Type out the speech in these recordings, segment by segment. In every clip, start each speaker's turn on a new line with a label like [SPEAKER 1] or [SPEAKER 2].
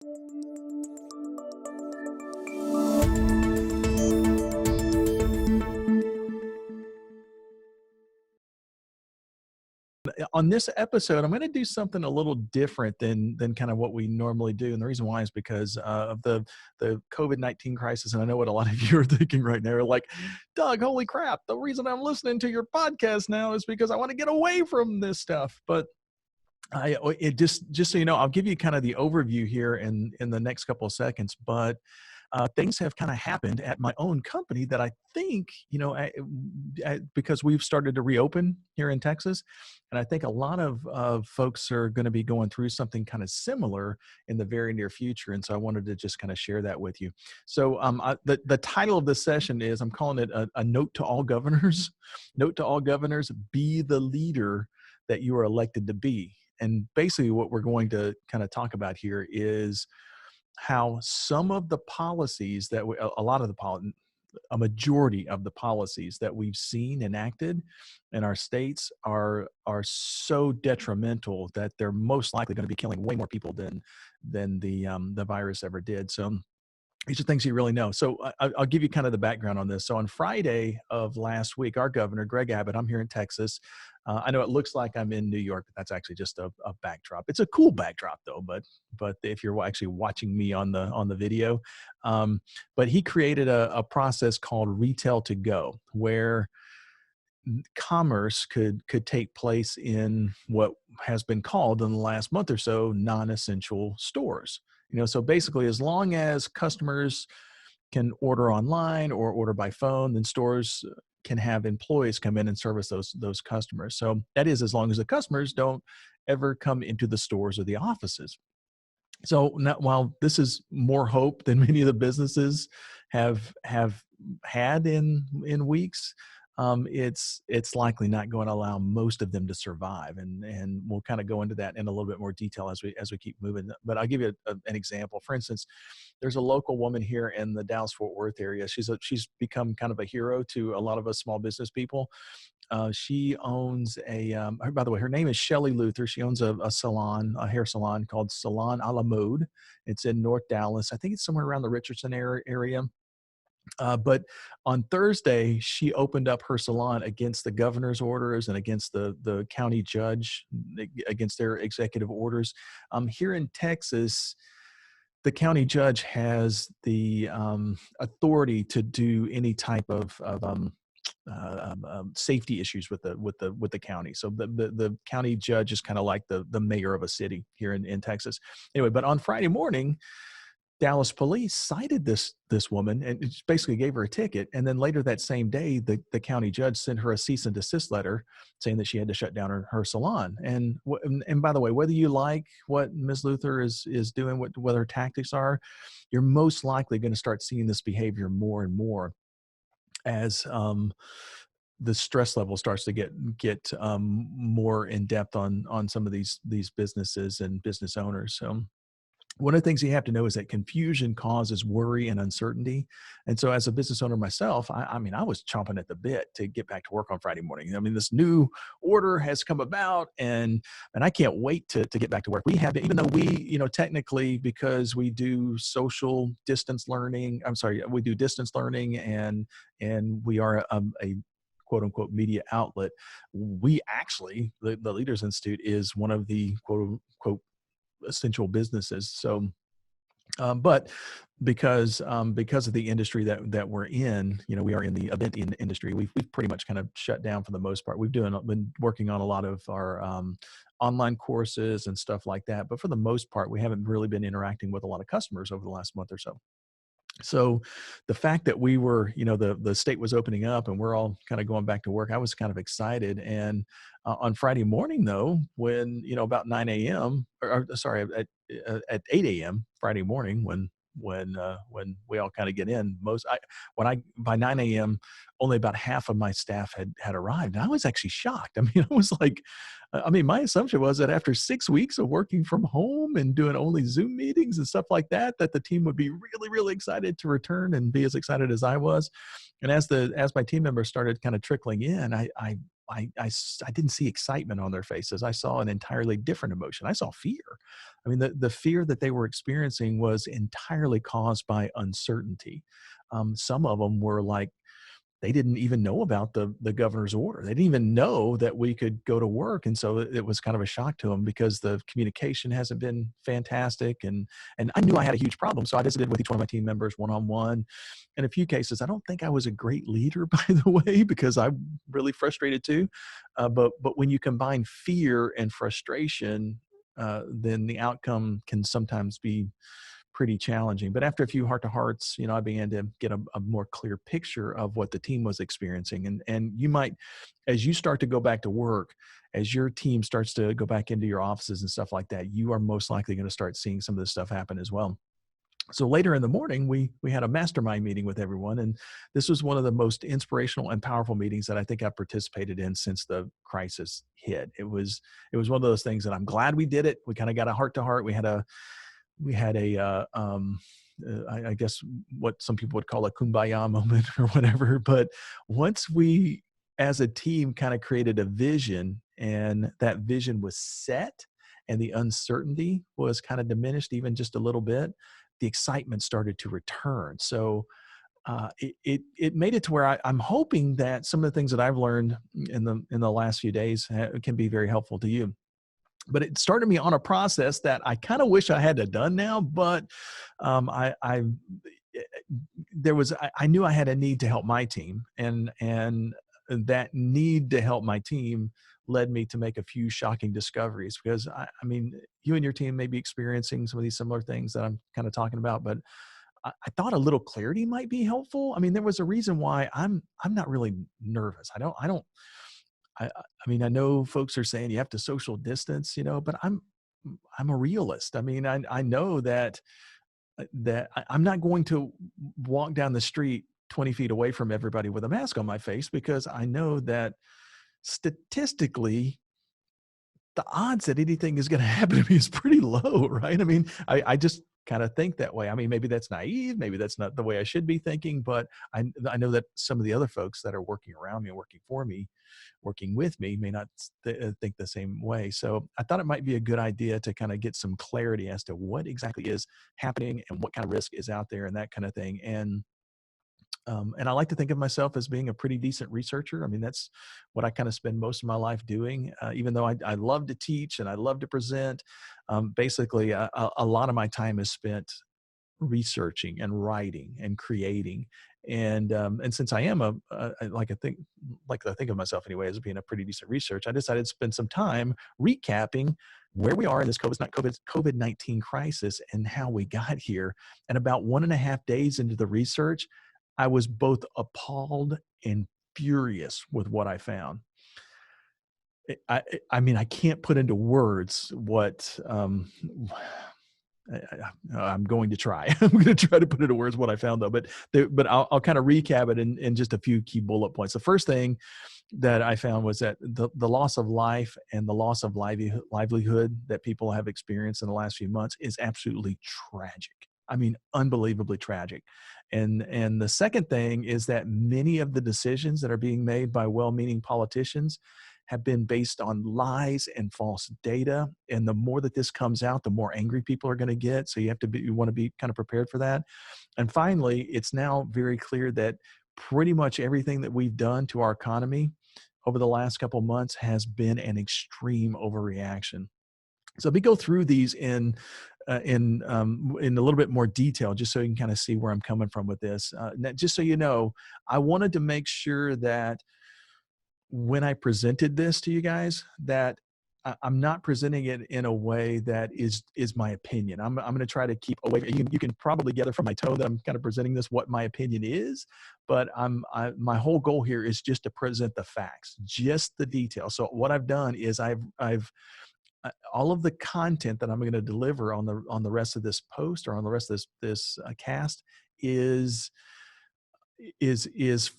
[SPEAKER 1] On this episode, I'm going to do something a little different than kind of what we normally do, and the reason why is because of the COVID-19 crisis. And I know what a lot of you are thinking right now, like, Doug, holy crap! The reason I'm listening to your podcast now is because I want to get away from this stuff. But it just so you know, I'll give you kind of the overview here in the next couple of seconds. But things have kind of happened at my own company that I think, because we've started to reopen here in Texas. And I think a lot of folks are going to be going through something kind of similar in the very near future. And so I wanted to just kind of share that with you. So the title of this session is, I'm calling it a note to all governors. Note to all governors: be the leader that you are elected to be. And basically what we're going to kind of talk about here is how some of the policies that a lot of a majority of the policies that we've seen enacted in our states are so detrimental that they're most likely going to be killing way more people than the virus ever did. So these are things you really know. So I'll give you kind of the background on this. So on Friday of last week, our governor, Greg Abbott, I'm here in Texas. I know it looks like I'm in New York, but that's actually just a backdrop. It's a cool backdrop though, but if you're actually watching me on the video, but he created a process called Retail to Go, where commerce could take place in what has been called in the last month or so non-essential stores. So basically, as long as customers can order online or order by phone, then stores can have employees come in and service those customers. So that is, as long as the customers don't ever come into the stores or the offices. So now, while this is more hope than many of the businesses have had in weeks, it's likely not going to allow most of them to survive, and we'll kind of go into that in a little bit more detail as we keep moving. But I'll give you an example. For instance, there's a local woman here in the Dallas-Fort Worth area. She's become kind of a hero to a lot of us small business people. She owns by the way, her name is Shelly Luther. She owns a salon, a hair salon called Salon a la Mode. It's in North Dallas. I think it's somewhere around the Richardson area. But on Thursday, she opened up her salon against the governor's orders and against the county judge, against their executive orders. Here in Texas, the county judge has the authority to do any type of safety issues with the county. So the county judge is kind of like the mayor of a city here in Texas. Anyway, but on Friday morning, Dallas police cited this woman and just basically gave her a ticket. And then later that same day, the county judge sent her a cease and desist letter saying that she had to shut down her salon. And by the way, whether you like what Ms. Luther is doing, what her tactics are, you're most likely going to start seeing this behavior more and more as the stress level starts to get more in depth on some of these businesses and business owners. So one of the things you have to know is that confusion causes worry and uncertainty. And so as a business owner myself, I mean, I was chomping at the bit to get back to work on Friday morning. I mean, this new order has come about and I can't wait to get back to work. We have, even though we, technically, because we do social distance learning, we do distance learning and we are a quote unquote media outlet. We actually, the Leaders Institute is one of the quote unquote essential businesses. So, but because of the industry that we're in, we are in the event industry. We've pretty much kind of shut down for the most part. We've been working on a lot of our online courses and stuff like that. But for the most part, we haven't really been interacting with a lot of customers over the last month or so. So the fact that we were, the state was opening up and we're all kind of going back to work, I was kind of excited. And on Friday morning, though, when, about 9 a.m. or sorry, at 8 a.m. Friday morning, when we all kind of get in, by 9 a.m., only about half of my staff had arrived. And I was actually shocked. I mean, I was like, my assumption was that after 6 weeks of working from home and doing only Zoom meetings and stuff like that the team would be really, really excited to return and be as excited as I was. And as my team members started kind of trickling in, I I didn't see excitement on their faces. I saw an entirely different emotion. I saw fear. I mean, the fear that they were experiencing was entirely caused by uncertainty. Some of them were like, they didn't even know about the governor's order. They didn't even know that we could go to work, and so it was kind of a shock to them because the communication hasn't been fantastic. And I knew I had a huge problem, so I visited with each one of my team members one on one. In a few cases, I don't think I was a great leader, by the way, because I'm really frustrated too. But when you combine fear and frustration, then the outcome can sometimes be pretty challenging. But after a few heart to hearts, I began to get a more clear picture of what the team was experiencing. And you might, as you start to go back to work, as your team starts to go back into your offices and stuff like that, you are most likely going to start seeing some of this stuff happen as well. So later in the morning, we had a mastermind meeting with everyone, and this was one of the most inspirational and powerful meetings that I think I've participated in since the crisis hit. It was one of those things that I'm glad we did it. We kind of got a heart to heart. We had a I guess what some people would call a kumbaya moment or whatever. But once we, as a team, kind of created a vision, and that vision was set, and the uncertainty was kind of diminished even just a little bit, the excitement started to return. So it made it to where I'm hoping that some of the things that I've learned in the last few days can be very helpful to you. But it started me on a process that I kind of wish I had done now, but I there was I knew I had a need to help my team, and that need to help my team led me to make a few shocking discoveries. Because I mean, you and your team may be experiencing some of these similar things that I'm kind of talking about, but I thought a little clarity might be helpful. I mean, there was a reason why I'm not really nervous. I mean, I know folks are saying you have to social distance, but I'm a realist. I mean, I know I'm not going to walk down the street 20 feet away from everybody with a mask on my face, because I know that statistically the odds that anything is going to happen to me is pretty low, right? I mean, I just kind of think that way. I mean, maybe that's naive. Maybe that's not the way I should be thinking, but I know that some of the other folks that are working around me and working for me, working with me, may not think the same way. So I thought it might be a good idea to kind of get some clarity as to what exactly is happening and what kind of risk is out there and that kind of thing. And I like to think of myself as being a pretty decent researcher. I mean, that's what I kind of spend most of my life doing. Even though I love to teach and I love to present, basically a lot of my time is spent researching and writing and creating. And since I am I think of myself anyway as being a pretty decent researcher, I decided to spend some time recapping where we are in this COVID-19 crisis and how we got here. And about 1.5 days into the research, I was both appalled and furious with what I found. I mean, I can't put into words what I'm going to try. I'm going to try to put into words what I found, though. But I'll kind of recap it in just a few key bullet points. The first thing that I found was that the loss of life and the loss of livelihood that people have experienced in the last few months is absolutely tragic. I mean, unbelievably tragic. And the second thing is that many of the decisions that are being made by well-meaning politicians have been based on lies and false data. And the more that this comes out, the more angry people are going to get. So you want to be kind of prepared for that. And finally, it's now very clear that pretty much everything that we've done to our economy over the last couple of months has been an extreme overreaction. So let me go through these in a little bit more detail, just so you can kind of see where I'm coming from with this. Just so you know, I wanted to make sure that when I presented this to you guys, that I'm not presenting it in a way that is my opinion. I'm going to try to keep away. You can probably gather from my tone that I'm kind of presenting this what my opinion is, but my whole goal here is just to present the facts, just the details. So what I've done is I've all of the content that I'm going to deliver on the rest of this post, or on the rest of this cast, is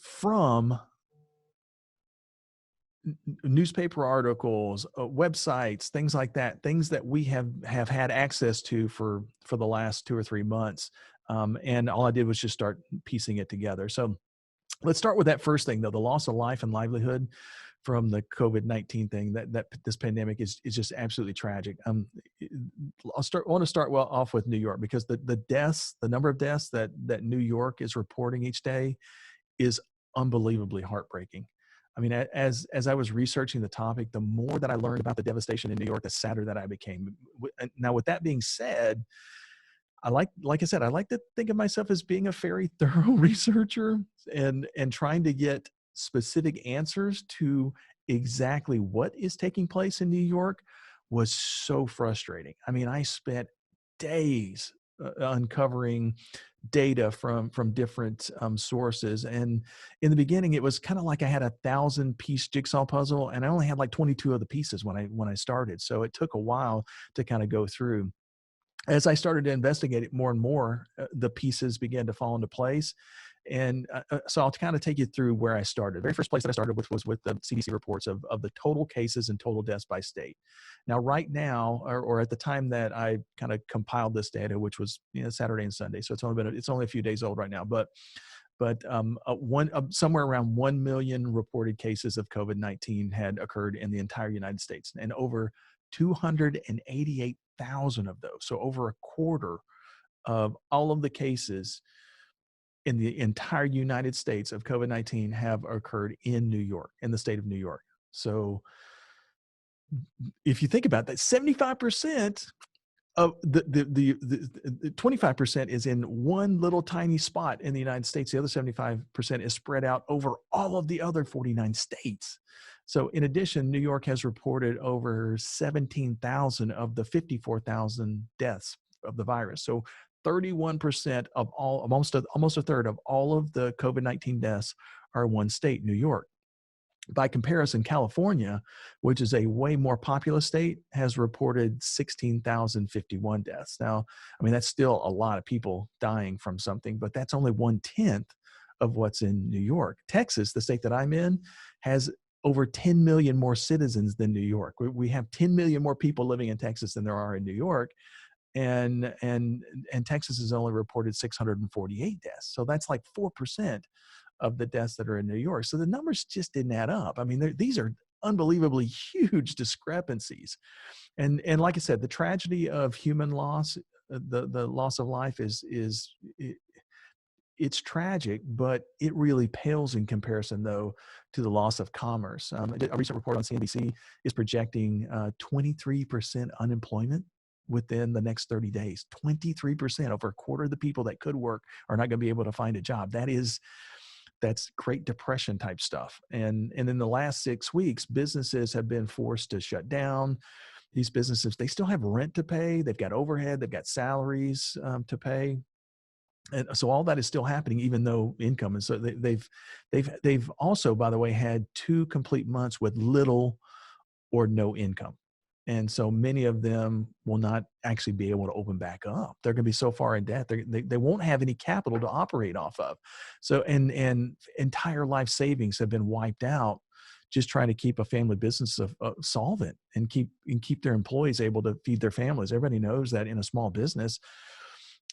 [SPEAKER 1] from newspaper articles, websites, things like that, things that we have had access to for the last 2 or 3 months. And all I did was just start piecing it together. So let's start with that first thing, though, the loss of life and livelihood. from the COVID-19 thing. That this pandemic is just absolutely tragic. Want to start well off with New York, because the deaths, the number of deaths that New York is reporting each day is unbelievably heartbreaking. I mean, as I was researching the topic, the more that I learned about the devastation in New York, the sadder that I became. Now, with that being said, like I said, I like to think of myself as being a very thorough researcher, and trying to get specific answers to exactly what is taking place in New York was so frustrating. I mean, I spent days uncovering data from different sources, and in the beginning, it was kind of like I had a 1,000-piece jigsaw puzzle, and I only had like 22 of the pieces when I started. So it took a while to kind of go through. As I started to investigate it more and more, the pieces began to fall into place. And so I'll kind of take you through where I started. The very first place that I started with was with the CDC reports of the total cases and total deaths by state. Now, right now, or at the time that I kind of compiled this data, which was Saturday and Sunday, so it's only a few days old right now, but somewhere around 1 million reported cases of COVID-19 had occurred in the entire United States, and over 288,000 of those, so over a quarter of all of the cases in the entire United States of COVID-19 have occurred in New York, in the state of New York. So if you think about that, 75% of the 25% is in one little tiny spot in the United States. The other 75% is spread out over all of the other 49 states. So in addition, New York has reported over 17,000 of the 54,000 deaths of the virus. So 31% of all, almost a third of all of the COVID-19 deaths are one state, New York. By comparison, California, which is a way more populous state, has reported 16,051 deaths. Now, I mean, that's still a lot of people dying from something, but that's only 1/10 of what's in New York. Texas, the state that I'm in, has over 10 million more citizens than New York. We have 10 million more people living in Texas than there are in New York. And Texas has only reported 648 deaths. So that's like 4% of the deaths that are in New York. So the numbers just didn't add up. I mean, these are unbelievably huge discrepancies. And like I said, the tragedy of human loss, the loss of life it's tragic, but it really pales in comparison, though, to the loss of commerce. A recent report on CNBC is projecting 23% unemployment within the next 30 days. 23%, over a quarter of the people that could work are not going to be able to find a job. That's Great Depression type stuff. And in the last 6 weeks, businesses have been forced to shut down. These businesses, they still have rent to pay. They've got overhead. They've got salaries to pay. And so all that is still happening, even though income is. So they've also, by the way, had 2 complete months with little or no income. And so many of them will not actually be able to open back up. They're going to be so far in debt, they won't have any capital to operate off of. So, and entire life savings have been wiped out just trying to keep a family business solvent and keep their employees able to feed their families. Everybody knows that in a small business,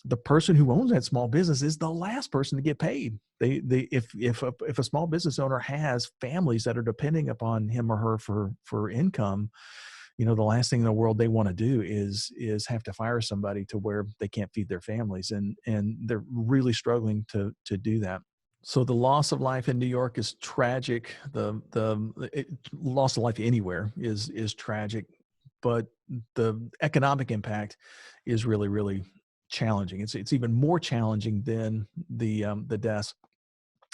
[SPEAKER 1] the person who owns that small business is the last person to get paid. If a small business owner has families that are depending upon him or her for income, the last thing in the world they want to do is have to fire somebody to where they can't feed their families, and they're really struggling to do that. So the loss of life in New York is tragic. The loss of life anywhere is tragic, but the economic impact is really, really challenging. It's even more challenging than the deaths.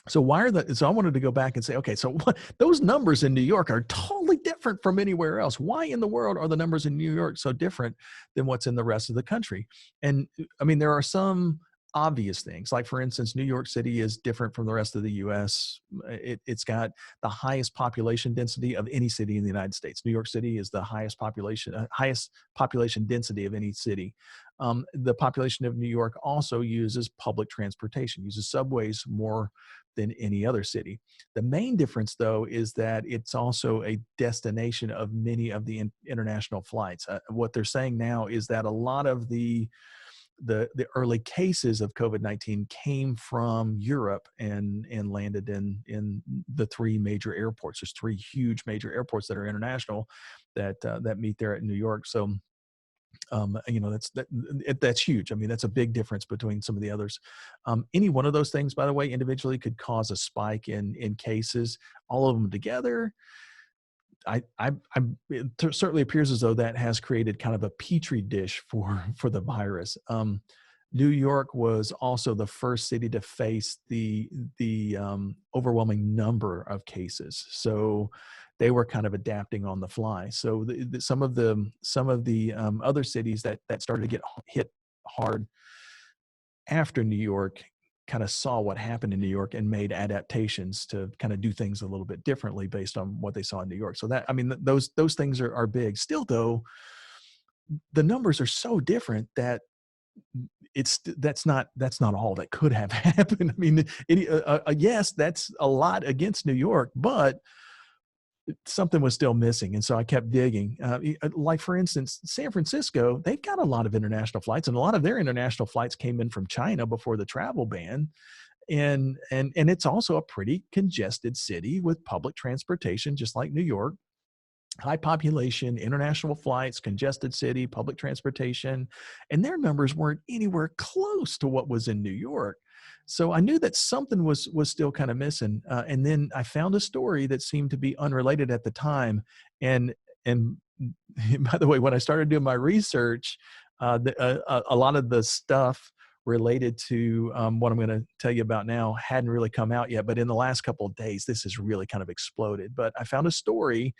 [SPEAKER 1] So I wanted to go back and say, okay, so those numbers in New York are totally different from anywhere else. Why in the world are the numbers in New York so different than what's in the rest of the country? And I mean, there are some obvious things, like for instance, New York City is different from the rest of the US. It's got the highest population density of any city in the United States. New York City is the highest population density of any city. The population of New York also uses public transportation, uses subways more than any other city. The main difference, though, is that it's also a destination of many of the international flights. What they're saying now is that a lot of the the early cases of COVID-19 came from Europe and landed in the three major airports. There's three huge major airports that are international that meet there at New York. So that's huge. I mean, that's a big difference between some of the others. Any one of those things, by the way, individually could cause a spike in cases. All of them together, it certainly appears as though that has created kind of a petri dish for the virus. New York was also the first city to face the overwhelming number of cases, so they were kind of adapting on the fly. So some of the other cities that started to get hit hard after New York kind of saw what happened in New York and made adaptations to kind of do things a little bit differently based on what they saw in New York. So that, I mean, those things are big. Still though, the numbers are so different that that's not all that could have happened. I mean, yes, that's a lot against New York, but something was still missing. And so I kept digging. Like, for instance, San Francisco, they've got a lot of international flights, and a lot of their international flights came in from China before the travel ban. And it's also a pretty congested city with public transportation, just like New York. High population, international flights, congested city, public transportation, and their numbers weren't anywhere close to what was in New York. So I knew that something was still kind of missing. And then I found a story that seemed to be unrelated at the time. And by the way, when I started doing my research, a lot of the stuff related to what I'm going to tell you about now hadn't really come out yet. But in the last couple of days, this has really kind of exploded. But I found a story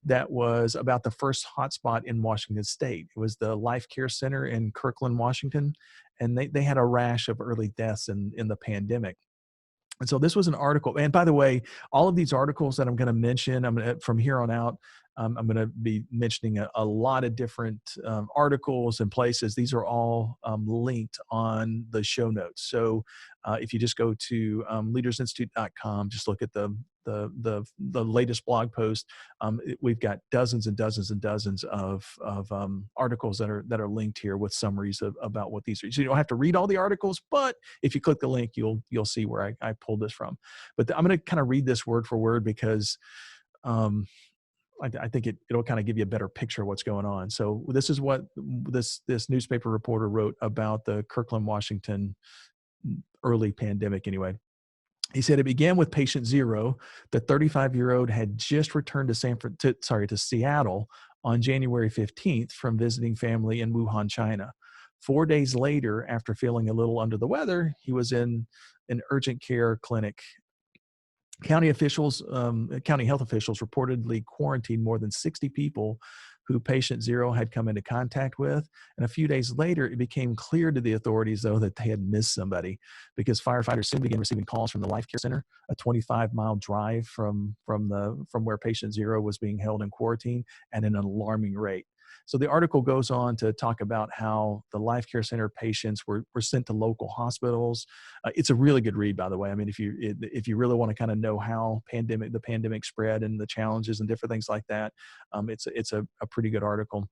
[SPEAKER 1] that was about the first hotspot in Washington State. It was the Life Care Center in Kirkland, Washington, and they had a rash of early deaths in the pandemic. And so this was an article. And by the way, all of these articles that I'm going to mention, from here on out, I'm going to be mentioning a lot of different articles and places. These are all linked on the show notes. So if you just go to leadersinstitute.com, just look at the latest blog post. We've got dozens and dozens and dozens of articles that are linked here with summaries about what these are. So you don't have to read all the articles, but if you click the link, you'll see where I pulled this from. But I'm going to kind of read this word for word because I think it'll kind of give you a better picture of what's going on. So this is what this newspaper reporter wrote about the Kirkland, Washington early pandemic anyway. He said it began with patient zero. The 35-year-old had just returned to Seattle on January 15th from visiting family in Wuhan, China. 4 days later, after feeling a little under the weather, he was in an urgent care clinic. County health officials reportedly quarantined more than 60 people who patient zero had come into contact with. And a few days later, it became clear to the authorities, though, that they had missed somebody, because firefighters soon began receiving calls from the Life Care Center, a 25-mile drive from where patient zero was being held in quarantine, at an alarming rate. So the article goes on to talk about how the Life Care Center patients were sent to local hospitals. It's a really good read, by the way. I mean, if you really want to kind of know how the pandemic spread and the challenges and different things like that, it's a pretty good article.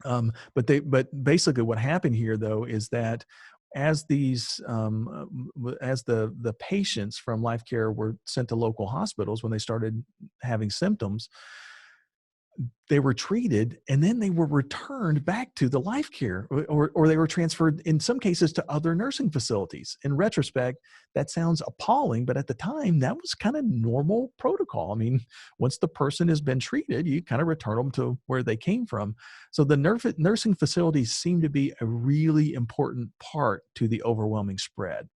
[SPEAKER 1] But basically what happened here, though, is that as the patients from Life Care were sent to local hospitals when they started having symptoms, they were treated and then they were returned back to the Life Care, or they were transferred in some cases to other nursing facilities. In retrospect, that sounds appalling, but at the time that was kind of normal protocol. I mean, once the person has been treated, you kind of return them to where they came from. So the nursing facilities seem to be a really important part to the overwhelming spread.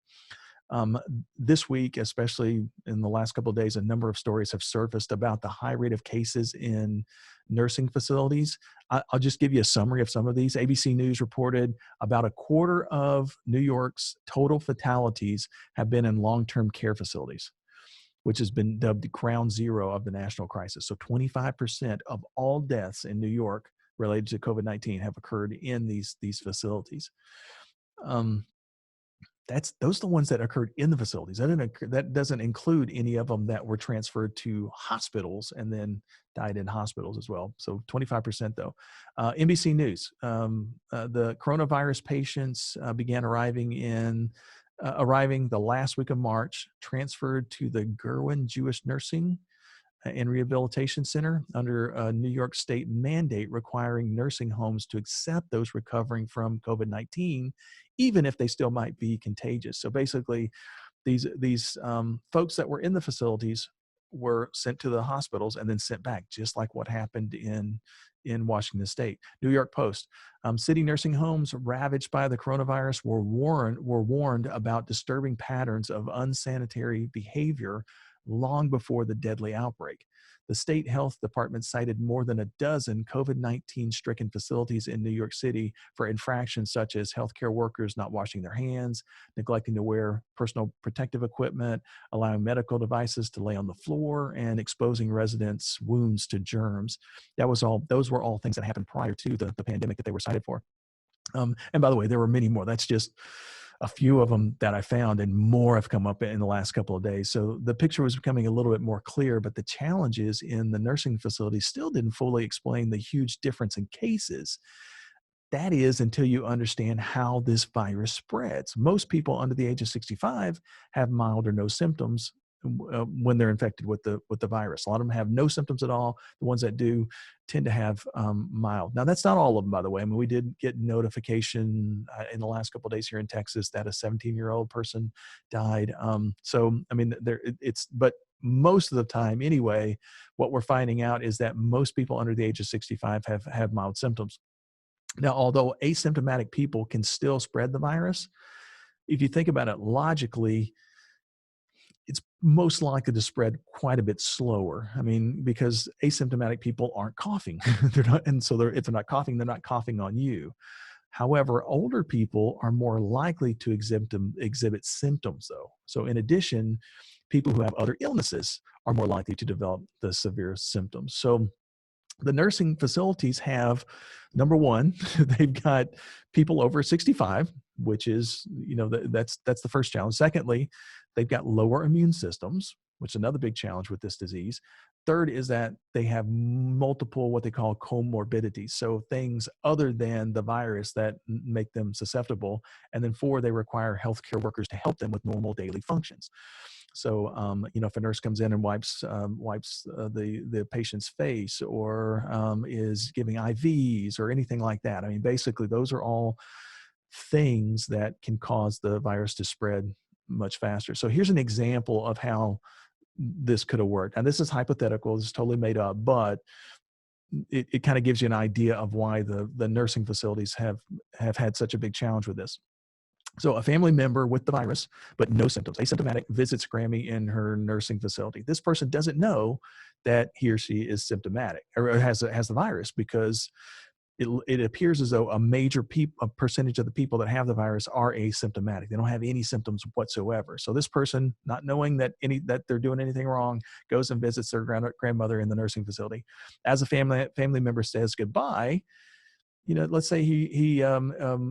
[SPEAKER 1] This week, especially in the last couple of days, a number of stories have surfaced about the high rate of cases in nursing facilities. I'll just give you a summary of some of these. ABC News reported about a quarter of New York's total fatalities have been in long-term care facilities, which has been dubbed ground zero of the national crisis. So 25% of all deaths in New York related to COVID-19 have occurred in these facilities. those are the ones that occurred in the facilities. That doesn't include any of them that were transferred to hospitals and then died in hospitals as well. So 25% though. NBC News, the coronavirus patients began arriving the last week of March, transferred to the Gerwin Jewish Nursing and Rehabilitation Center under a New York State mandate requiring nursing homes to accept those recovering from COVID-19, even if they still might be contagious. So basically, these folks that were in the facilities were sent to the hospitals and then sent back, just like what happened in Washington State. New York Post: city nursing homes ravaged by the coronavirus were warned about disturbing patterns of unsanitary behavior long before the deadly outbreak. The state health department cited more than a dozen COVID-19 stricken facilities in New York City for infractions such as healthcare workers not washing their hands, neglecting to wear personal protective equipment, allowing medical devices to lay on the floor, and exposing residents' wounds to germs. Those were all things that happened prior to the pandemic that they were cited for. And by the way, there were many more. That's just a few of them that I found, and more have come up in the last couple of days. So the picture was becoming a little bit more clear, but the challenges in the nursing facilities still didn't fully explain the huge difference in cases. That is, until you understand how this virus spreads. Most people under the age of 65 have mild or no symptoms when they're infected with the virus. A lot of them have no symptoms at all. The ones that do tend to have mild. Now, that's not all of them, by the way. I mean, we did get notification in the last couple of days here in Texas that a 17-year-old person died. So, I mean, but most of the time anyway, what we're finding out is that most people under the age of 65 have mild symptoms. Now, although asymptomatic people can still spread the virus, if you think about it logically, it's most likely to spread quite a bit slower. I mean, because asymptomatic people aren't coughing. They're not, and so if they're not coughing, they're not coughing on you. However, older people are more likely to exhibit symptoms, though. So in addition, people who have other illnesses are more likely to develop the severe symptoms. So the nursing facilities have, number one, they've got people over 65, which is, that's the first challenge. Secondly, they've got lower immune systems, which is another big challenge with this disease. Third is that they have multiple what they call comorbidities, so things other than the virus that make them susceptible. And then four, they require healthcare workers to help them with normal daily functions. So, if a nurse comes in and wipes the patient's face, or is giving IVs or anything like that, I mean, basically, those are all things that can cause the virus to spread much faster. So here's an example of how this could have worked. And this is hypothetical. This is totally made up, but it kind of gives you an idea of why the nursing facilities have had such a big challenge with this. So a family member with the virus, but no symptoms, asymptomatic, visits Grammy in her nursing facility. This person doesn't know that he or she is symptomatic or has the virus, because it appears as though a percentage of the people that have the virus are asymptomatic. They don't have any symptoms whatsoever. So this person, not knowing that they're doing anything wrong, goes and visits their grandmother in the nursing facility. As a family member says goodbye, let's say he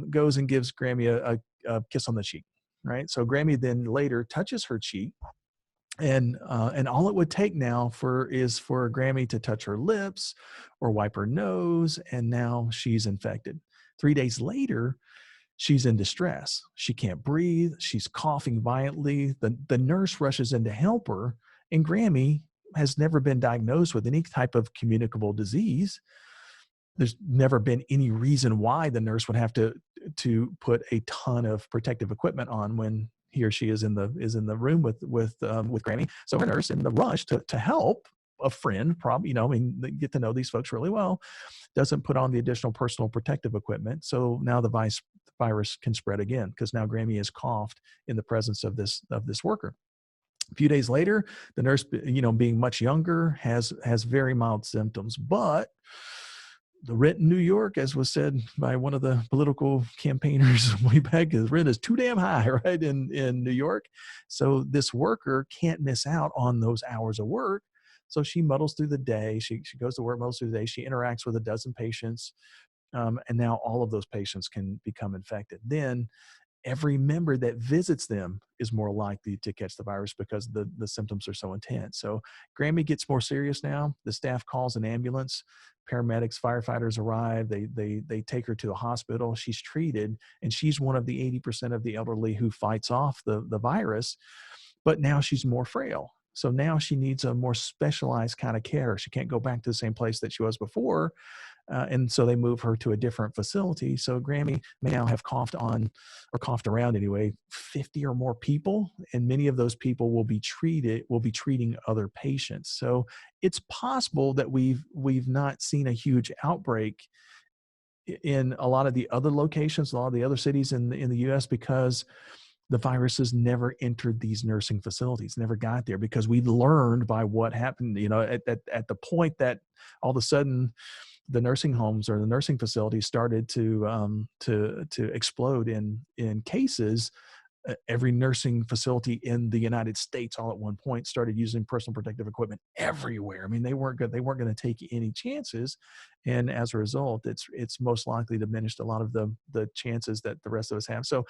[SPEAKER 1] goes and gives Grammy a kiss on the cheek, right? So Grammy then later touches her cheek, and all it would take now is for Grammy to touch her lips or wipe her nose, and now she's infected. 3 days later, she's in distress. She can't breathe. She's coughing violently. The nurse rushes in to help her, and Grammy has never been diagnosed with any type of communicable disease. There's never been any reason why the nurse would have to put a ton of protective equipment on when he or she is in the room with Grammy. So her nurse, in the rush to help a friend, probably, they get to know these folks really well, doesn't put on the additional personal protective equipment. So now the virus can spread again, because now Grammy is coughed in the presence of this worker. A few days later, the nurse, being much younger, has very mild symptoms, but the rent in New York, as was said by one of the political campaigners way back, the rent is too damn high, right, in New York. So this worker can't miss out on those hours of work. So she muddles through the day. She goes to work, muddles through the day. She interacts with a dozen patients, and now all of those patients can become infected. Then every member that visits them is more likely to catch the virus because the symptoms are so intense. So Grammy gets more serious now. The staff calls an ambulance. Paramedics, firefighters arrive. They take her to a hospital. She's treated, and she's one of the 80% of the elderly who fights off the virus. But now she's more frail. So now she needs a more specialized kind of care. She can't go back to the same place that she was before. And so they move her to a different facility. So Grammy may now have coughed on, or coughed around anyway, 50 or more people. And many of those people will be treating other patients. So it's possible that we've not seen a huge outbreak in a lot of the other locations, a lot of the other cities in the US, because the virus has never entered these nursing facilities, never got there, because we learned by what happened, at the point that all of a sudden the nursing homes or the nursing facilities started to explode in cases. Every nursing facility in the United States all at one point started using personal protective equipment everywhere. I mean, they weren't going to take any chances. And as a result, it's most likely diminished a lot of the chances that the rest of us have. So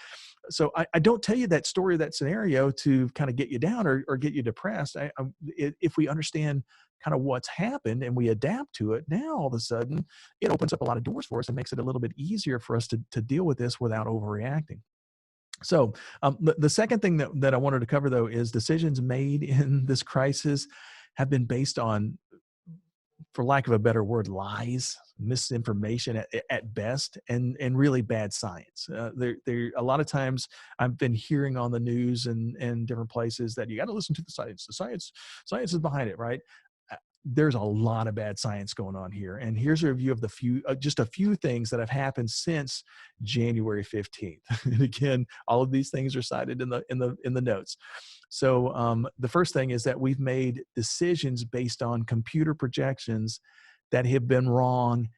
[SPEAKER 1] I don't tell you that story, that scenario to kind of get you down or get you depressed. If we understand kind of what's happened and we adapt to it, now all of a sudden it opens up a lot of doors for us and makes it a little bit easier for us to deal with this without overreacting. So the second thing that I wanted to cover, though, is decisions made in this crisis have been based on, for lack of a better word, lies, misinformation at best, and really bad science. There a lot of times I've been hearing on the news and different places that you got to listen to the science. The science is behind it, right? There's a lot of bad science going on here. And here's a review of just a few things that have happened since January 15th. And again, all of these things are cited in the notes. So the first thing is that we've made decisions based on computer projections that have been wrong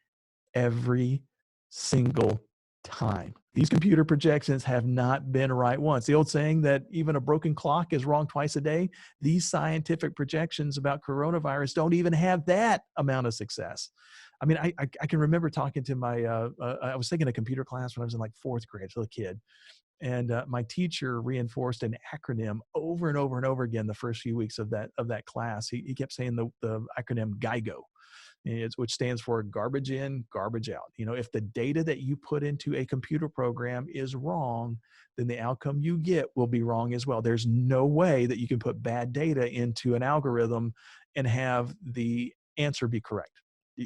[SPEAKER 1] every single time. These computer projections have not been right once. The old saying that even a broken clock is wrong twice a day. These scientific projections about coronavirus don't even have that amount of success. I mean, I can remember talking to I was taking a computer class when I was in like fourth grade, still a kid. And my teacher reinforced an acronym over and over and over again the first few weeks of that class. He kept saying the acronym GIGO, which stands for garbage in, garbage out. If the data that you put into a computer program is wrong, then the outcome you get will be wrong as well. There's no way that you can put bad data into an algorithm and have the answer be correct.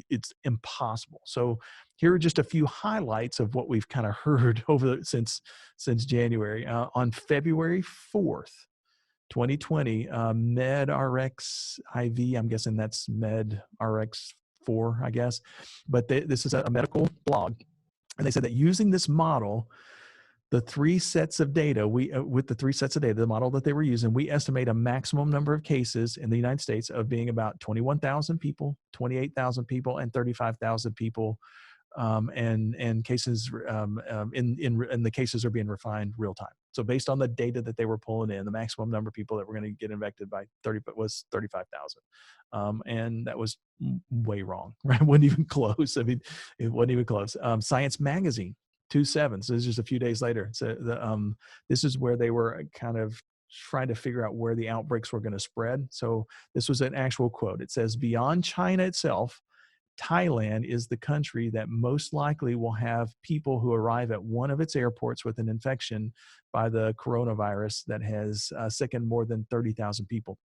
[SPEAKER 1] It's impossible. So here are just a few highlights of what we've kind of heard since January. On February 4th, 2020, MedRx IV, I'm guessing that's MedRx 4, I guess. But this is a medical blog. And they said that using this model, the three sets of data, with the three sets of data, the model that they were using, we estimate a maximum number of cases in the United States of being about 21,000 people, 28,000 people, and 35,000 people. And cases in the cases are being refined real time. So based on the data that they were pulling in, the maximum number of people that were going to get infected by was 35,000, and that was way wrong. Right? It wasn't even close. I mean, it wasn't even close. Science Magazine 2/7. So this is just a few days later. So this is where they were kind of trying to figure out where the outbreaks were going to spread. So this was an actual quote. It says, beyond China itself, Thailand is the country that most likely will have people who arrive at one of its airports with an infection by the coronavirus that has sickened more than 30,000 people.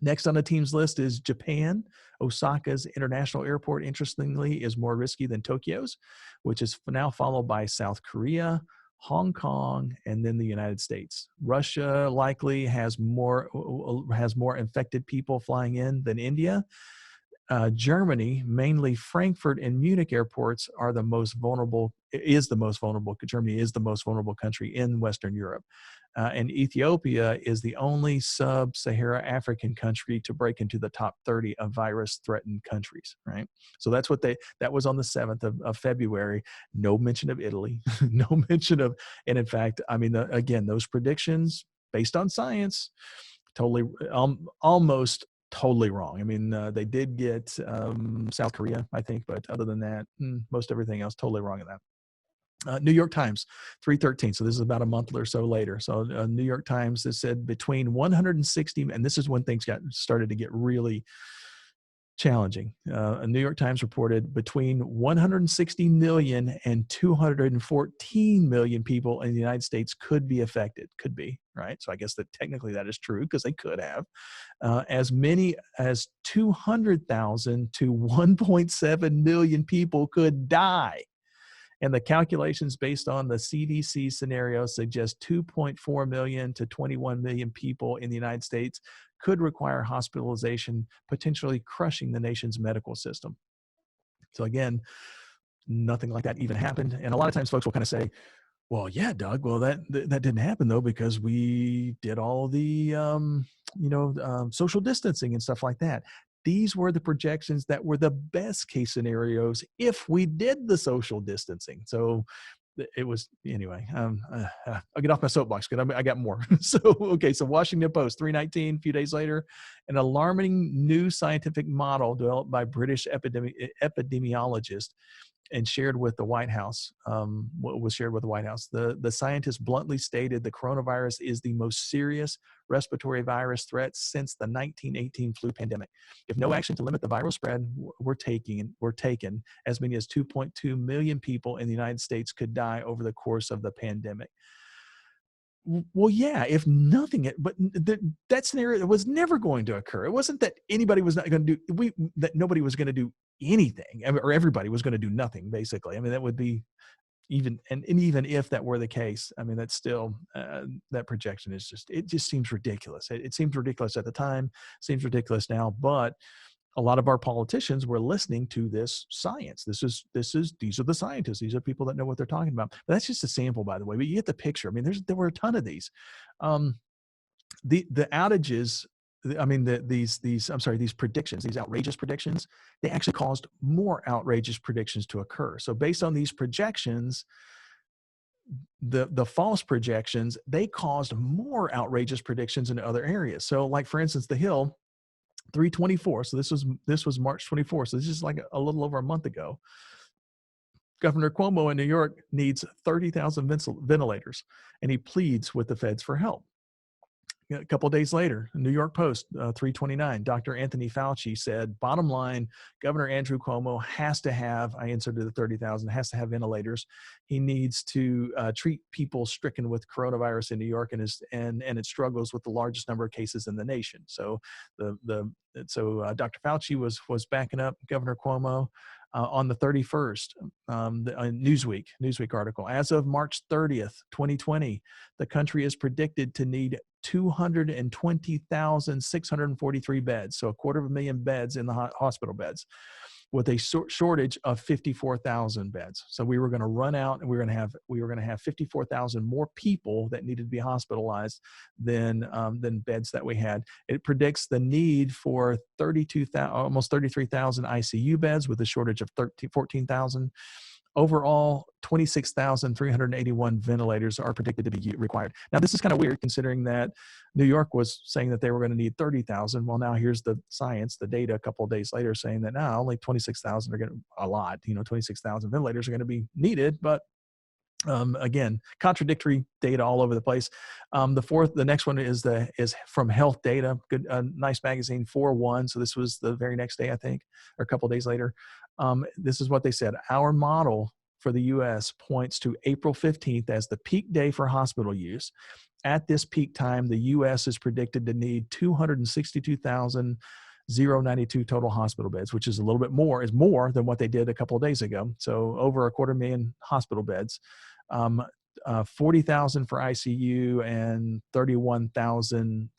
[SPEAKER 1] Next on the team's list is Japan. Osaka's international airport, interestingly, is more risky than Tokyo's, which is now followed by South Korea, Hong Kong, and then the United States. Russia likely has more infected people flying in than India. Germany, mainly Frankfurt and Munich airports, are the most vulnerable. Germany is the most vulnerable country in Western Europe. And Ethiopia is the only sub-Sahara African country to break into the top 30 of virus-threatened countries, right? So that was on the 7th of February. No mention of Italy, no mention of, and in fact, I mean, again, those predictions based on science, totally, almost totally wrong. I mean, they did get South Korea, I think, but other than that, most everything else totally wrong in that. New York Times, 313. So this is about a month or so later. So New York Times has said between 160, and this is when things got started to get really challenging. A New York Times reported between 160 million and 214 million people in the United States could be affected. Could be, right? So I guess that technically that is true because they could have. As many as 200,000 to 1.7 million people could die. And the calculations based on the CDC scenario suggest 2.4 million to 21 million people in the United States could require hospitalization, potentially crushing the nation's medical system. So again, nothing like that even happened. And a lot of times folks will kind of say, well, yeah, Doug, well, that didn't happen though, because we did all the, social distancing and stuff like that. These were the projections that were the best case scenarios if we did the social distancing. So it was anyway. I'll get off my soapbox because I got more. So okay, so Washington Post 319. A few days later, an alarming new scientific model developed by British epidemiologist and shared with the White House, was shared with the White House. The scientists bluntly stated the coronavirus is the most serious respiratory virus threat since the 1918 flu pandemic. If no action to limit the viral spread were taken, as many as 2.2 million people in the United States could die over the course of the pandemic. Well, yeah, if nothing, but that scenario was never going to occur. It wasn't that anybody was not going to do, that nobody was going to do anything, or everybody was going to do nothing, basically. I mean, that would be even, and even if that were the case, I mean, that's still, that projection is it just seems ridiculous. It seems ridiculous at the time, seems ridiculous now, but a lot of our politicians were listening to this science. These are the scientists. These are people that know what they're talking about. But that's just a sample, by the way, but you get the picture. I mean, there were a ton of these. The outages, I mean, these predictions, these outrageous predictions, they actually caused more outrageous predictions to occur. So based on these projections, the false projections, they caused more outrageous predictions in other areas. So like, for instance, the Hill, 324. So this was March 24th. So this is like a little over a month ago. Governor Cuomo in New York needs 30,000 ventilators, and he pleads with the feds for help. A couple of days later, New York Post, 329, Dr. Anthony Fauci said, bottom line, Governor Andrew Cuomo has to have, I inserted the 30,000, has to have ventilators. He needs to treat people stricken with coronavirus in New York, and it struggles with the largest number of cases in the nation. So Dr. Fauci was backing up Governor Cuomo. On the 31st, Newsweek article, as of March 30th, 2020, the country is predicted to need 220,643 beds, so 250,000 beds in the hospital beds, with a shortage of 54,000 beds. So we were going to run out, and we were going to have 54,000 more people that needed to be hospitalized than beds that we had. It predicts the need for almost 33,000 ICU beds, with a shortage of 14,000. Overall, 26,381 ventilators are predicted to be required. Now, this is kind of weird considering that New York was saying that they were going to need 30,000. Well, now here's the science, the data a couple of days later saying that now only 26,000 are going to, a lot, 26,000 ventilators are going to be needed, but again, contradictory data all over the place. The next one is from Health Data, good, nice magazine, 4/1. So this was the very next day, I think, or a couple of days later. This is what they said. Our model for the U.S. points to April 15th as the peak day for hospital use. At this peak time, the U.S. is predicted to need 262,092 total hospital beds, which is a little bit more, is more than what they did a couple of days ago. So over 250,000 hospital beds, 40,000 for ICU, and 32,000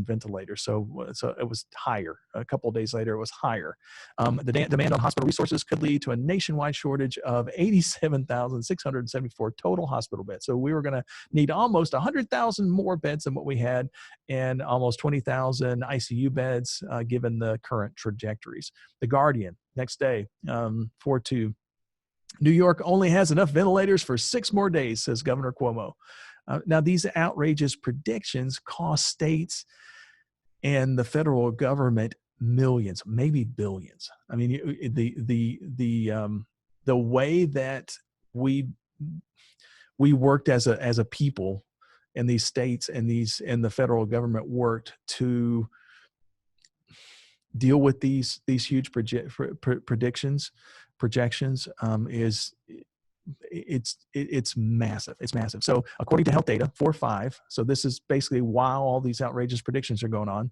[SPEAKER 1] ventilators. So it was higher. A couple of days later, it was higher. The demand on hospital resources could lead to a nationwide shortage of 87,674 total hospital beds. So we were going to need almost 100,000 more beds than what we had, and almost 20,000 ICU beds, given the current trajectories. The Guardian, next day, 4/2. New York only has enough ventilators for 6 more days, says Governor Cuomo. Now, these outrageous predictions cost states and the federal government millions, maybe billions. I mean, the way that we we worked as a people, and these states and the federal government worked to deal with these huge projections, is it's massive. It's massive. So according to health data 4.5, so this is basically while all these outrageous predictions are going on,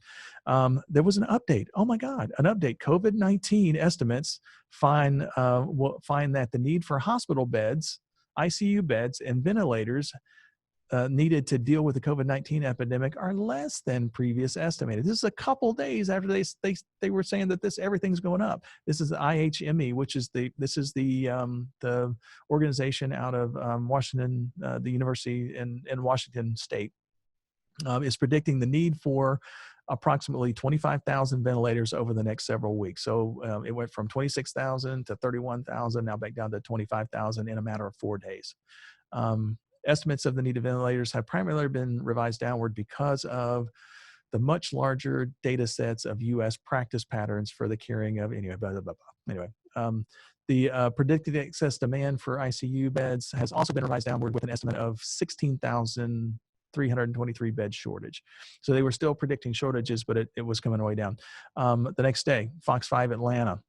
[SPEAKER 1] there was an update. Oh my God, an update. COVID-19 estimates find that the need for hospital beds, ICU beds, and ventilators needed to deal with the COVID-19 epidemic are less than previous estimated. This is a couple days after they were saying that everything's going up. This is the IHME, which is the organization out of Washington, the university in Washington State, is predicting the need for approximately 25,000 ventilators over the next several weeks. So it went from 26,000 to 31,000, now back down to 25,000 in a matter of 4 days. Estimates of the need of ventilators have primarily been revised downward because of the much larger data sets of U.S. practice patterns for the carrying of, anyway, blah, blah, blah, blah. Anyway, the predicted excess demand for ICU beds has also been revised downward with an estimate of 16,323 bed shortage. So they were still predicting shortages, but it was coming way down. The next day, Fox 5 Atlanta.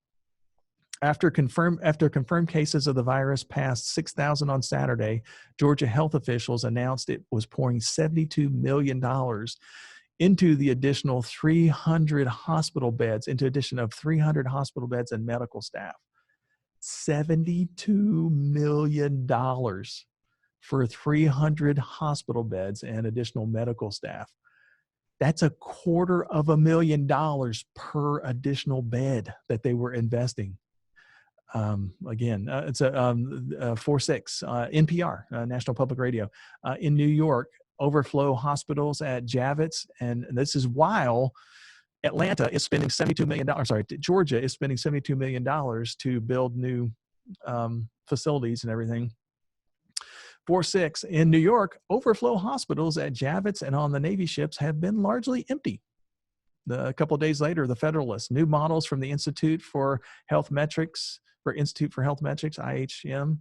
[SPEAKER 1] After confirmed cases of the virus passed 6,000 on Saturday, Georgia health officials announced it was pouring $72 million into the additional 300 hospital beds, into addition of 300 hospital beds and medical staff. $72 million for 300 hospital beds and additional medical staff. That's $250,000 per additional bed that they were investing. Again, it's a 4.6 NPR, National Public Radio. In New York, overflow hospitals at Javits, and this is while Atlanta is spending $72 million. Sorry, Georgia is spending $72 million to build new facilities and everything. 4.6 in New York, overflow hospitals at Javits and on the Navy ships have been largely empty. A couple of days later, the Federalist, new models from the Institute for Health Metrics, IHM,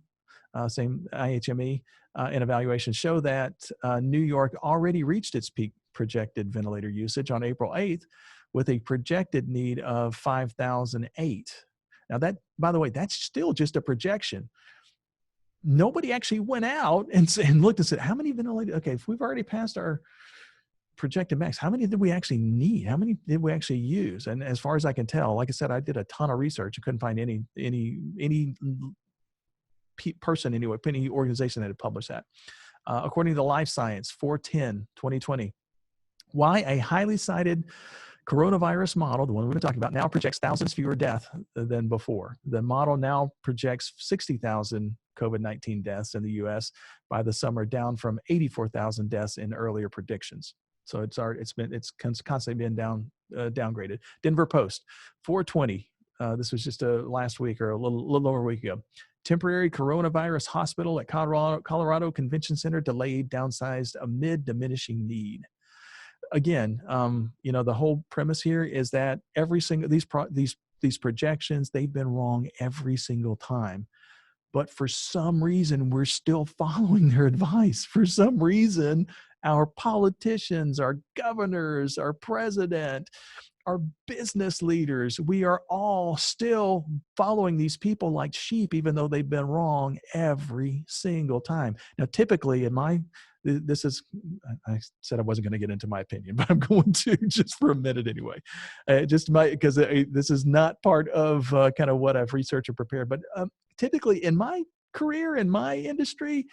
[SPEAKER 1] same IHME, and evaluation show that New York already reached its peak projected ventilator usage on April 8th with a projected need of 5,008. Now that, by the way, that's still just a projection. Nobody actually went out and looked and said, how many ventilators? Okay, if we've already passed our projected max, how many did we actually need? How many did we actually use? And as far as I can tell, like I said, I did a ton of research. I couldn't find any person anyway, any organization that had published that. According to the Life Science 4/10/2020, why a highly cited coronavirus model, the one we've been talking about, now projects thousands fewer deaths than before. The model now projects 60,000 COVID-19 deaths in the U.S. by the summer, down from 84,000 deaths in earlier predictions. So it's constantly been downgraded. Denver Post 4/20. This was just last week or a little over a week ago. Temporary coronavirus hospital at Colorado Convention Center delayed, downsized amid diminishing need. Again, the whole premise here is that every single these projections, they've been wrong every single time. But for some reason, we're still following their advice. For some reason, our politicians, our governors, our president, our business leaders, we are all still following these people like sheep, even though they've been wrong every single time. Now, typically I said I wasn't going to get into my opinion, but I'm going to just for a minute anyway, because this is not part of kind of what I've researched or prepared. But typically in my career, in my industry,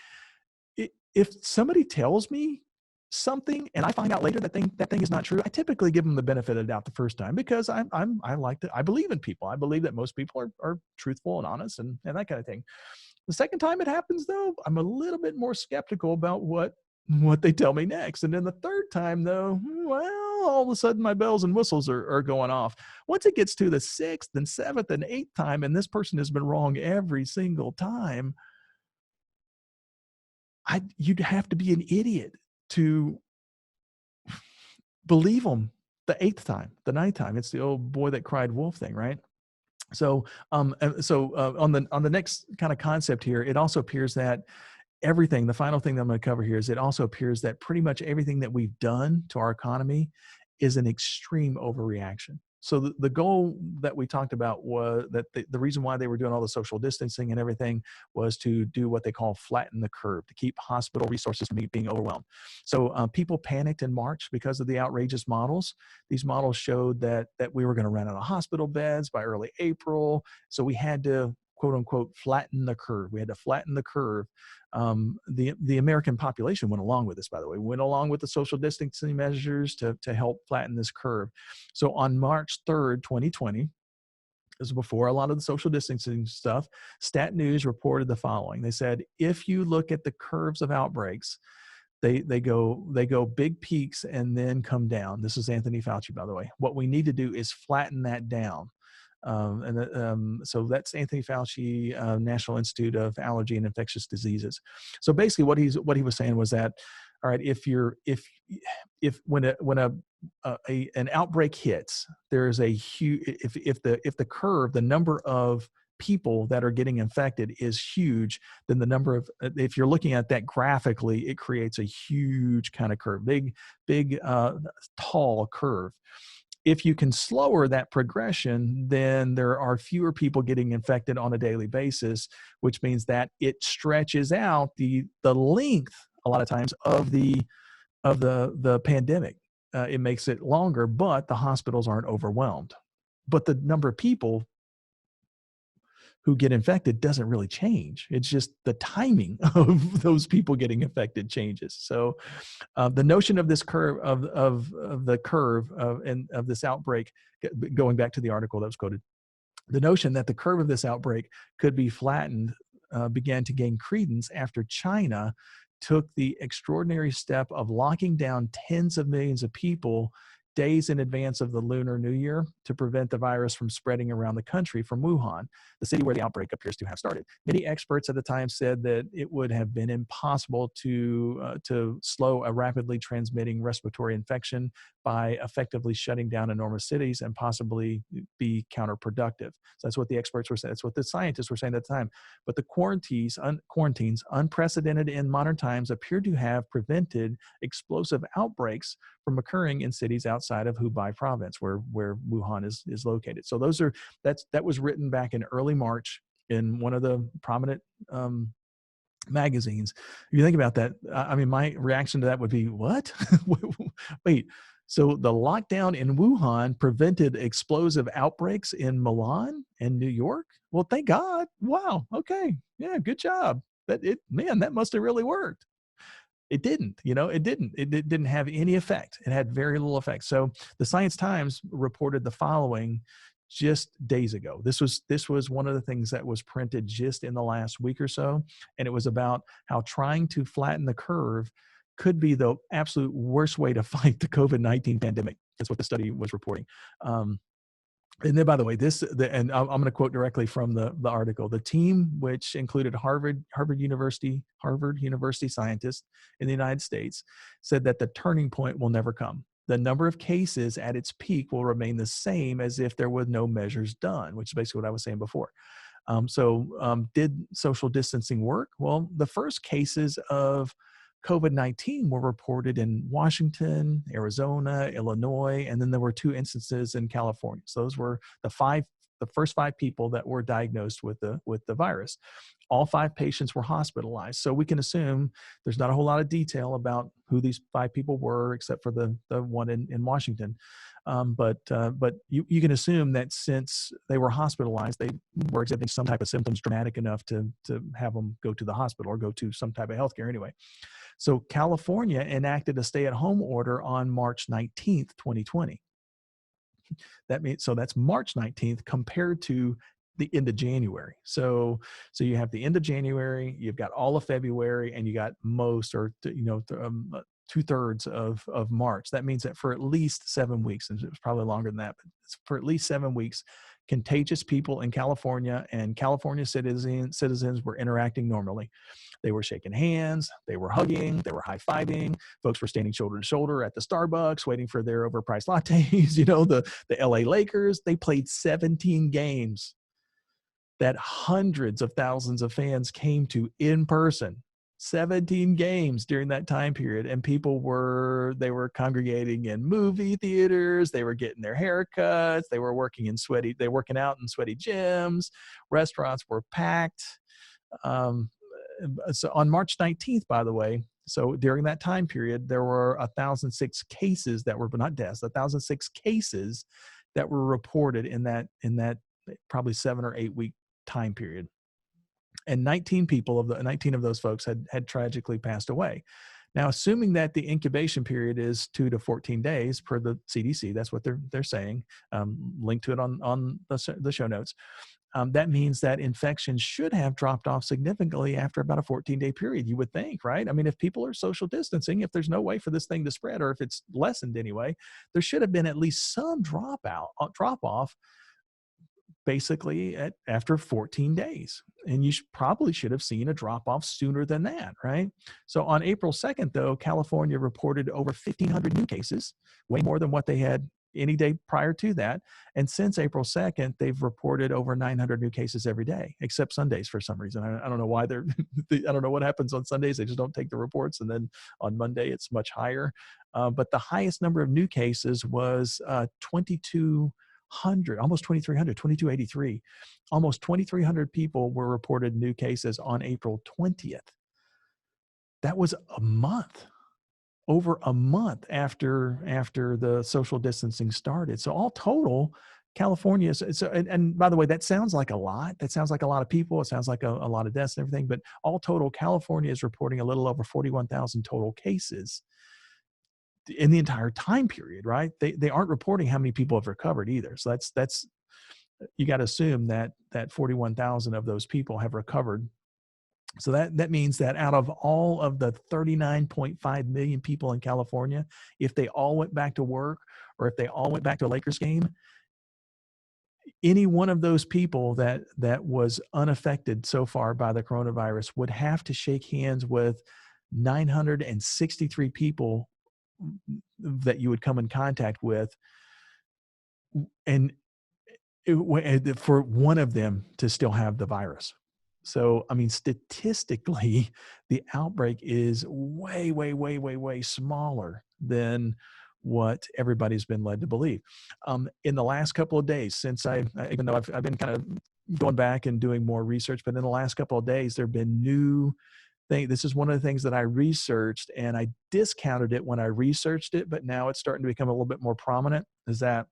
[SPEAKER 1] if somebody tells me something and I find out later that thing is not true, I typically give them the benefit of the doubt the first time, because I believe in people. I believe that most people are truthful and honest and that kind of thing. The second time it happens, though, I'm a little bit more skeptical about what they tell me next. And then the third time, though, well, all of a sudden my bells and whistles are going off. Once it gets to the sixth and seventh and eighth time, and this person has been wrong every single time, you'd have to be an idiot to believe them the eighth time, the ninth time. It's the old boy that cried wolf thing, right? So on the next kind of concept here, it also appears that everything, the final thing that I'm going to cover here is it also appears that pretty much everything that we've done to our economy is an extreme overreaction. So the goal that we talked about was that the reason why they were doing all the social distancing and everything was to do what they call flatten the curve, to keep hospital resources from being overwhelmed. So people panicked in March because of the outrageous models. These models showed that we were going to run out of hospital beds by early April. So we had to, quote unquote, flatten the curve. We had to flatten the curve. The American population went along with this, by the way, went along with the social distancing measures to help flatten this curve. So on March 3rd, 2020, this is before a lot of the social distancing stuff, Stat News reported the following. They said, if you look at the curves of outbreaks, they go big peaks and then come down. This is Anthony Fauci, by the way. What we need to do is flatten that down. So that's Anthony Fauci, National Institute of Allergy and Infectious Diseases. So basically, what he was saying was that, all right, if an outbreak hits, there is a huge, if the curve, the number of people that are getting infected is huge, then the number of, if you're looking at that graphically, it creates a huge kind of curve, big, tall curve. If you can slower that progression, then there are fewer people getting infected on a daily basis, which means that it stretches out the length a lot of times of the pandemic. It makes it longer, but the hospitals aren't overwhelmed. But the number of people who get infected doesn't really change. It's just the timing of those people getting infected changes. So the notion of this curve of the curve and of this outbreak, going back to the article that was quoted, the notion that the curve of this outbreak could be flattened began to gain credence after China took the extraordinary step of locking down tens of millions of people days in advance of the Lunar New Year to prevent the virus from spreading around the country from Wuhan, the city where the outbreak appears to have started. Many experts at the time said that it would have been impossible to slow a rapidly transmitting respiratory infection by effectively shutting down enormous cities and possibly be counterproductive. So that's what the experts were saying. That's what the scientists were saying at the time. But the quarantines, unprecedented in modern times, appear to have prevented explosive outbreaks from occurring in cities outside of Hubei province, where Wuhan is located. So that was written back in early March in one of the prominent magazines. If you think about that, I mean, my reaction to that would be, what? Wait, so the lockdown in Wuhan prevented explosive outbreaks in Milan and New York? Well, thank God. Wow. Okay. Yeah, good job. That must have really worked. It didn't, it didn't have any effect. It had very little effect. So the Science Times reported the following just days ago. This was one of the things that was printed just in the last week or so. And it was about how trying to flatten the curve could be the absolute worst way to fight the COVID-19 pandemic. That's what the study was reporting. And then, by the way, and I'm going to quote directly from the article. The team, which included Harvard University scientists in the United States, said that the turning point will never come. The number of cases at its peak will remain the same as if there were no measures done, which is basically what I was saying before. Did social distancing work? Well, the first cases of COVID-19 were reported in Washington, Arizona, Illinois, and then there were 2 instances in California. So those were the first 5 people that were diagnosed with the virus. All 5 patients were hospitalized. So we can assume there's not a whole lot of detail about who these 5 people were, except for the one in Washington. But you can assume that since they were hospitalized, they were exhibiting some type of symptoms dramatic enough to have them go to the hospital or go to some type of healthcare anyway. So California enacted a stay-at-home order on March 19th, 2020. So that's March 19th compared to the end of January. So you have the end of January, you've got all of February, and you got most, or 2/3 of March. That means that for at least 7 weeks, and it was probably longer than that, but for at least 7 weeks, contagious people in California and California citizens were interacting normally. They were shaking hands, they were hugging, they were high-fiving. Folks were standing shoulder to shoulder at the Starbucks waiting for their overpriced lattes. The LA Lakers, they played 17 games that hundreds of thousands of fans came to in person. 17 games during that time period. And people they were congregating in movie theaters. They were getting their haircuts. They were working out in sweaty gyms. Restaurants were packed. Um, so on March 19th, by the way, so during that time period, there were 1,006 cases that were, but not deaths, 1,006 cases that were reported in that probably 7 or 8 week time period. And 19 of those folks had tragically passed away. Now, assuming that the incubation period is 2 to 14 days per the CDC, that's what they're saying. Link to it on the show notes. That means that infections should have dropped off significantly after about a 14-day period, you would think, right? I mean, if people are social distancing, if there's no way for this thing to spread, or if it's lessened anyway, there should have been at least some drop off basically after 14 days. And you probably should have seen a drop off sooner than that, right? So on April 2nd, though, California reported over 1,500 new cases, way more than what they had any day prior to that. And since April 2nd, they've reported over 900 new cases every day, except Sundays for some reason. I don't know why I don't know what happens on Sundays. They just don't take the reports. And then on Monday, it's much higher. But the highest number of new cases was 2,200, almost 2,300, 2,283. Almost 2,300 people were reported new cases on April 20th. That was over a month after the social distancing started. So all total, California is, and by the way, that sounds like a lot. That sounds like a lot of people. It sounds like a lot of deaths and everything. But all total, California is reporting a little over 41,000 total cases in the entire time period, right? They aren't reporting how many people have recovered either. So that's you got to assume that 41,000 of those people have recovered. So that means that out of all of the 39.5 million people in California, if they all went back to work, or if they all went back to a Lakers game, any one of those people that was unaffected so far by the coronavirus would have to shake hands with 963 people that you would come in contact with, and for one of them to still have the virus. So, I mean, statistically, the outbreak is way, way, way, way, way smaller than what everybody's been led to believe. In the last couple of days, even though I've been kind of going back and doing more research, but in the last couple of days, there have been new things. This is one of the things that I researched, and I discounted it when I researched it, but now it's starting to become a little bit more prominent, is that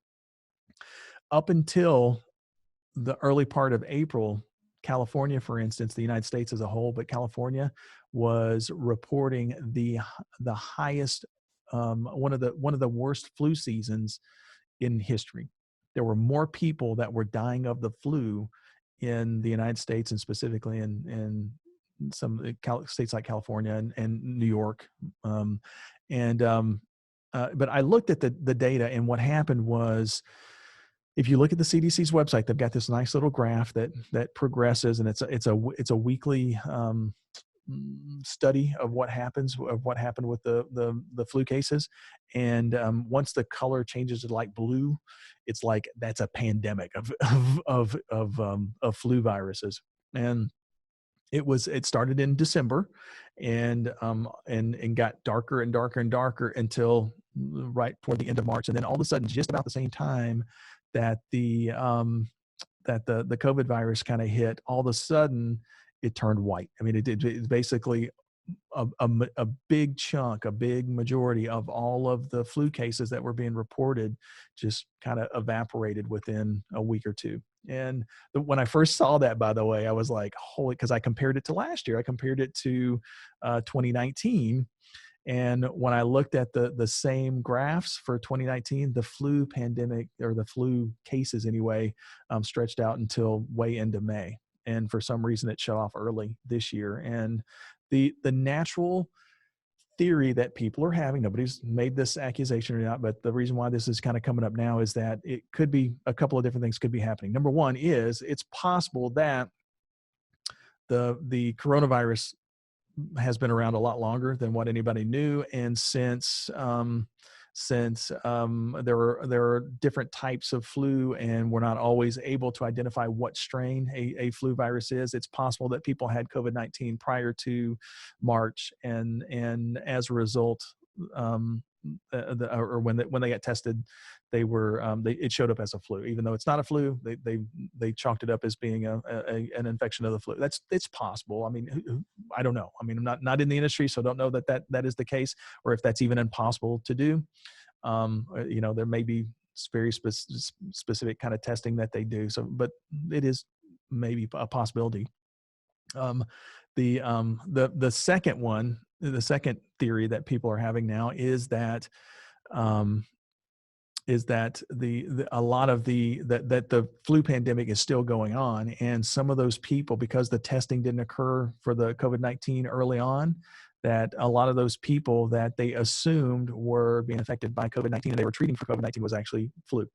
[SPEAKER 1] up until the early part of April, California, for instance, the United States as a whole, but California was reporting the highest, one of the worst flu seasons in history. There were more people that were dying of the flu in the United States, and specifically in some states like California and New York. But I looked at the data, and what happened was, if you look at the CDC's website, they've got this nice little graph that progresses, and it's a weekly study of what happened with the flu cases. And once the color changes to light blue, it's like that's a pandemic of flu viruses. And it started in December, and got darker and darker and darker until right toward the end of March. And then all of a sudden, just about the same time that the COVID virus kind of hit, all of a sudden it turned white. I mean, it basically a big chunk, a big majority of all of the flu cases that were being reported just kind of evaporated within a week or two. And when I first saw that, by the way, I was like, holy, because I compared it to last year. I compared it to 2019. And when I looked at the same graphs for 2019, the flu pandemic, or the flu cases anyway, stretched out until way into May. And for some reason, it shut off early this year. And the natural theory that people are having, nobody's made this accusation or not, but the reason why this is kind of coming up now is that it could be a couple of different things could be happening. Number one is, it's possible that the coronavirus has been around a lot longer than what anybody knew. And since since there are different types of flu, and we're not always able to identify what strain a flu virus is. It's possible that people had COVID-19 prior to March, and as a result, or when they got tested, it showed up as a flu, even though it's not a flu. They chalked it up as being an infection of the flu. It's possible. I mean, I don't know. I mean, I'm not in the industry, so I don't know that is the case, or if that's even impossible to do. There may be very specific kind of testing that they do. So, but it is maybe a possibility. The second theory that people are having now is that um, a lot of that the flu pandemic is still going on, and some of those people, because the testing didn't occur for the COVID-19 early on, that a lot of those people that they assumed were being affected by COVID-19 and they were treating for COVID-19 was actually flu.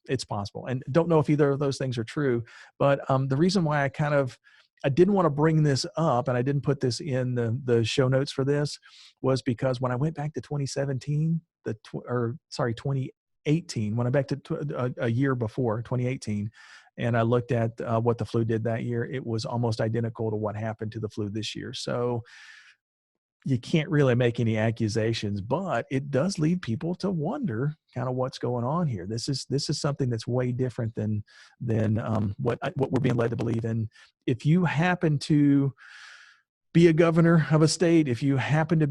[SPEAKER 1] It's possible, and don't know if either of those things are true. But the reason why I didn't want to bring this up, and I didn't put this in the show notes for this, was because when I went back to 2017, 2018, when I back to a year before 2018, and I looked at what the flu did that year, it was almost identical to what happened to the flu this year. So you can't really make any accusations, but it does lead people to wonder kind of what's going on here. This is something that's way different than what we're being led to believe. And if you happen to be a governor of a state, if you happen to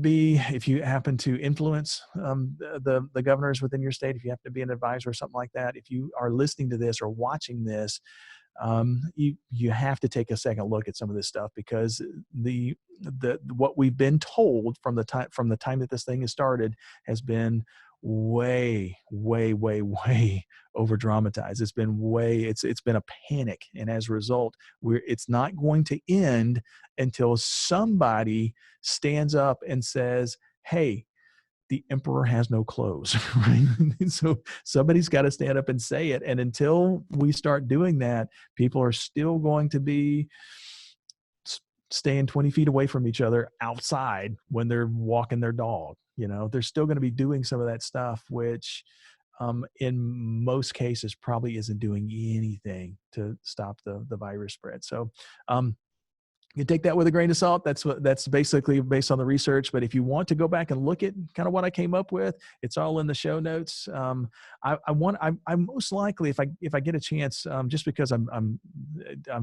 [SPEAKER 1] influence the governors within your state, if you happen to be an advisor or something like that, if you are listening to this or watching this, you have to take a second look at some of this stuff, because what we've been told from the time that this thing has started has been way over dramatized. It's been a panic, and as a result, it's not going to end until somebody stands up and says, "Hey, the emperor has no clothes," right? So somebody's got to stand up and say it. And until we start doing that, people are still going to be staying 20 feet away from each other outside when they're walking their dog. They're still going to be doing some of that stuff, which in most cases probably isn't doing anything to stop the virus spread. So you take that with a grain of salt. That's basically based on the research. But if you want to go back and look at kind of what I came up with, it's all in the show notes. I most likely, if I get a chance, just because I'm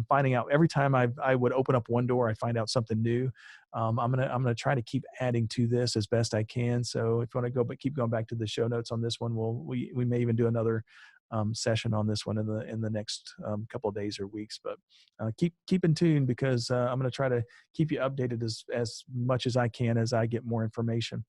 [SPEAKER 1] finding out every time I would open up one door, I find out something new. I'm gonna try to keep adding to this as best I can. So if you want to keep going back to the show notes on this one, we may even do another session on this one in the next couple of days or weeks. But keep in tune, because I'm going to try to keep you updated as much as I can as I get more information.